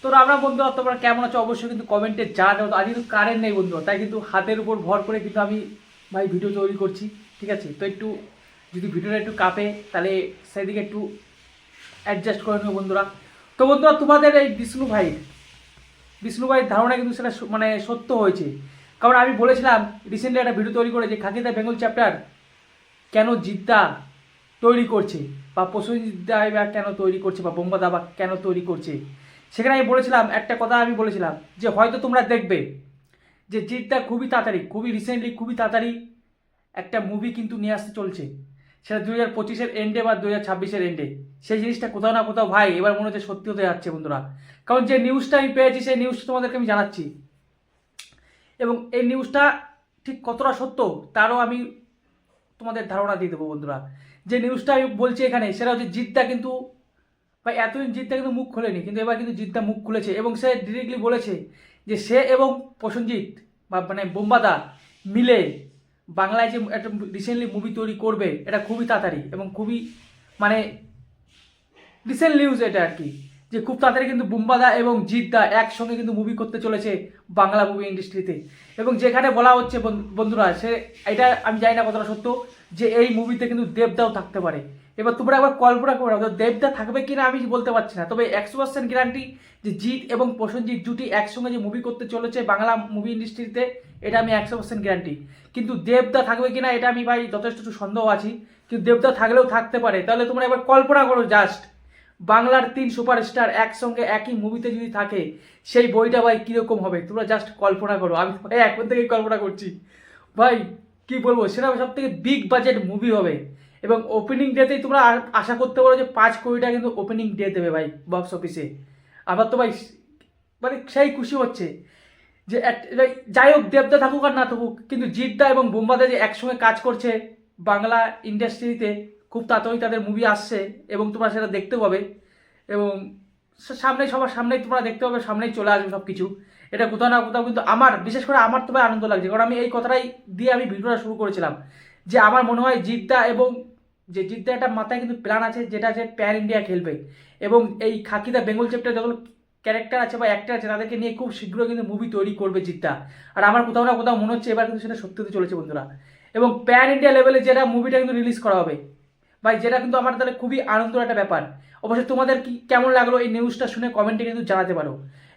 তো আমরা বন্ধুরা তোমরা কেমন আছো অবশ্যই কিন্তু কমেন্টে জানাও। আজ কিন্তু কারেন্ট নেই বন্ধুরা, তাই কিন্তু হাতের উপর ভর করে কিন্তু আমি ভাই ভিডিও তৈরি করছি। ঠিক আছে, তো একটু যদি ভিডিওটা একটু কাঁপে তাহলে সেদিকে একটু অ্যাডজাস্ট করে নেবো বন্ধুরা। তো বন্ধুরা তোমাদের এই বিষ্ণু ভাইয়ের ধারণা কিন্তু সেটা মানে সত্য হয়েছে। কারণ আমি বলেছিলাম রিসেন্টলি একটা ভিডিও তৈরি করে যে খাকিদা বেঙ্গল চ্যাপ্টার কেন জিদ্দা তৈরি করছে, বা প্রসেনজিৎ বা কেন তৈরি করছে, বা বোম্বা দাবা কেন তৈরি করছে। সেখানে আমি বলেছিলাম একটা কথা, আমি বলেছিলাম যে হয়তো তোমরা দেখবে যে জিদ্দা খুবই তাড়াতাড়ি, খুবই রিসেন্টলি, খুবই তাড়াতাড়ি একটা মুভি কিন্তু নিয়ে আসতে চলছে। সেটা 2025-এর এন্ডে বা 2026-এর এন্ডে। সেই জিনিসটা কোথাও না কোথাও ভাই এবার মনে হচ্ছে সত্যি হতে যাচ্ছে বন্ধুরা। কারণ যে নিউজটা আমি পেয়েছি সেই নিউজটা তোমাদেরকে আমি জানাচ্ছি, এবং এই নিউজটা ঠিক কতটা সত্য তারও আমি তোমাদের ধারণা দিয়ে দেবো বন্ধুরা। যে নিউজটা আমি বলছি এখানে সেটা হচ্ছে জিদ্দা কিন্তু, ভাই এতদিন জিদ্দা কিন্তু মুখ খোলেনি, কিন্তু এবার কিন্তু জিদ্দা মুখ খুলেছে এবং সে ডিরেক্টলি বলেছে যে সে এবং প্রসেনজিৎ বা মানে বোম্বাদা মিলে বাংলায় যে একটা রিসেন্টলি মুভি তৈরি করবে এটা খুবই তাড়াতাড়ি এবং খুবই মানে রিসেন্ট নিউজ এটা আর কি, যে খুব তাড়াতাড়ি কিন্তু বুম্বাদা এবং জিদ্দা একসঙ্গে কিন্তু মুভি করতে চলেছে বাংলা মুভি ইন্ডাস্ট্রিতে। এবং যেখানে বলা হচ্ছে বন্ধুরা, সে এটা আমি জানি না কতটা সত্য, যে এই মুভিতে কিন্তু দেবদাও থাকতে পারে। এবার তোমরা একবার কল্পনা করে নাও দেবদা থাকবে কিনা আমি বলতে পারছি না, তবে 100% গ্যারান্টি যে জিৎ এবং প্রসেনজিৎ জুটি একসঙ্গে যে মুভি করতে চলেছে বাংলা মুভি ইন্ডাস্ট্রিতে, এটা আমি 100% গ্যারান্টি। কিন্তু দেবদা থাকবে কিনা এটা আমি ভাই যথেষ্ট একটু সন্দেহ আছি, কিন্তু দেবদা থাকলেও থাকতে পারে। তাহলে তোমরা একবার কল্পনা করো জাস্ট, বাংলার 3 সুপারস্টার একসঙ্গে একই মুভিতে যদি থাকে সেই বইটা ভাই কীরকম হবে তোমরা জাস্ট কল্পনা করো। আমি ভাই এখন থেকেই কল্পনা করছি ভাই, কি বলবো, সেটা সব থেকে বিগ বাজেট মুভি হবে। এবং ওপেনিং ডেতেই তোমরা আশা করতে পারো যে 5 কোটি টাকা কিন্তু ওপেনিং ডে দেবে ভাই বক্স অফিসে। আমার তো ভাই মানে সেই খুশি হচ্ছে যে যাই হোক দেবদা থাকুক আর না থাকুক, কিন্তু জিদ্দা এবং বোম্বাদা যে একসঙ্গে কাজ করছে বাংলা ইন্ডাস্ট্রিতে, খুব তাড়াতাড়ি তাদের মুভি আসছে এবং তোমরা সেটা দেখতে পাবে। এবং সামনে সবার সামনেই তোমরা দেখতে পাবে, সামনেই চলে আসবে সব কিছু। এটা কোথাও না কোথাও কিন্তু আমার, বিশেষ করে আমার তো ভাই আনন্দ লাগছে, কারণ আমি এই কথাটাই দিয়ে আমি ভিডিওটা শুরু করেছিলাম যে আমার মনে হয় জিদ্দা এবং যে জিদ্দা একটা মাথায় কিন্তু প্ল্যান আছে, যেটা যে প্যান ইন্ডিয়া খেলবে। এবং এই খাকিদা বেঙ্গল চ্যাপ্টার যখন ক্যারেক্টার আছে বা অ্যাক্টার আছে তাদেরকে নিয়ে খুব শীঘ্রই কিন্তু মুভি তৈরি করবে জিদ্দা। আর আমার কোথাও না কোথাও মনে হচ্ছে এবার কিন্তু সেটা সত্যি হতে চলেছে বন্ধুরা। এবং প্যান ইন্ডিয়া লেভেলে যেটা মুভিটা কিন্তু রিলিজ করা হবে ভাই, যেটা কিন্তু আমার তাহলে খুবই আনন্দের একটা ব্যাপার। অবশ্যই তোমাদের কি কেমন লাগলো এই নিউজটা শুনে কমেন্টে কিন্তু জানাতে পারো।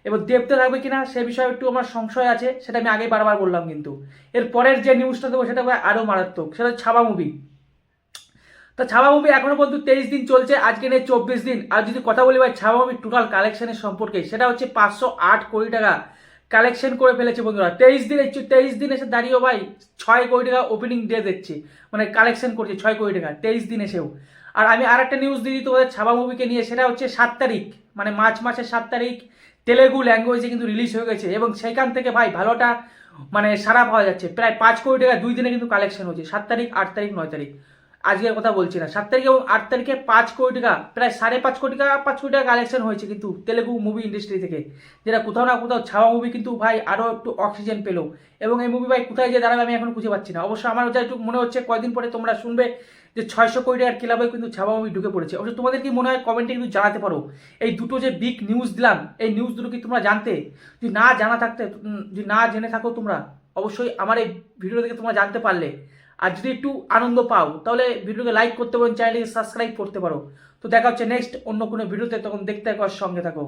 এবার দেবদা থাকবে কিনা সে বিষয়ে একটু আমার সংশয় আছে, সেটা আমি আগেই বারবার বললাম। কিন্তু এর পরের যে নিউজটা দেবো সেটা ভাই আরও মারাত্মক, সেটা ছাবা মুভি। তো ছাবা মুভি এখনো পর্যন্ত 23 দিন চলছে, আজকে নেই 24 দিন। আর যদি কথা বলি ভাই ছাবা মুভি টোটাল কালেকশনের সম্পর্কে, সেটা হচ্ছে 508 কোটি টাকা কালেকশন করে ফেলেছে বন্ধুরা। 23 দিন এসে দাঁড়িয়েও ভাই 6 কোটি টাকা ওপেনিং ডে দিচ্ছে, মানে কালেকশন করছে 6 কোটি টাকা 23 দিন এসেও। আর আমি আর একটা নিউজ দিয়ে দিই তোমাদের ছাবা মুভিকে নিয়ে, সেটা হচ্ছে 7 তারিখ মানে মার্চ মাসের 7 তারিখ তেলেগু ল্যাঙ্গুয়েজে কিন্তু রিলিজ হয়ে গেছে। এবং সেখান থেকে ভাই ভালোটা মানে সারা পাওয়া যাচ্ছে, প্রায় 5 কোটি টাকা 2 দিনে কিন্তু কালেকশন হচ্ছে, 7 তারিখ 8 তারিখ 9 তারিখ। আজকের কথা বলছি না, 7 তারিখ এবং 8 তারিখে 5 কোটি টাকা, প্রায় 5.5 কোটি টাকা, 5 কোটি টাকা কালেকশন হয়েছে কিন্তু তেলেগু মুভি ইন্ডাস্ট্রি থেকে। যেটা কোথাও না কোথাও ছাওয়া মুভি কিন্তু ভাই আরও একটু অক্সিজেন পেলো। এবং এই মুভি ভাই কোথায় যে দাঁড়াবে আমি এখন খুঁজে পাচ্ছি না। অবশ্য আমার যা একটু মনে হচ্ছে কয়েকদিন পরে তোমরা শুনবে যে 600 কোটি টাকার ক্লাবে কিন্তু ছাওয়া মুভি ঢুকে পড়েছে। অবশ্য তোমাদের কি মনে হয় কমেন্টে কিন্তু জানাতে পারো। এই দুটো যে বিগ নিউজ দিলাম, এই নিউজ দুটো কি তোমরা জানতে? যদি না জানা থাকতে, যদি না জেনে থাকো তোমরা, অবশ্যই আমার এই ভিডিও থেকে তোমরা জানতে পারলে। আর যদি একটু আনন্দ পাও তাহলে ভিডিওকে লাইক করতে পারো, চ্যানেলকে সাবস্ক্রাইব করতে পারো। তো দেখা হচ্ছে নেক্সট অন্য কোনো ভিডিওতে, তখন দেখতে থাকো আর সঙ্গে থাকো।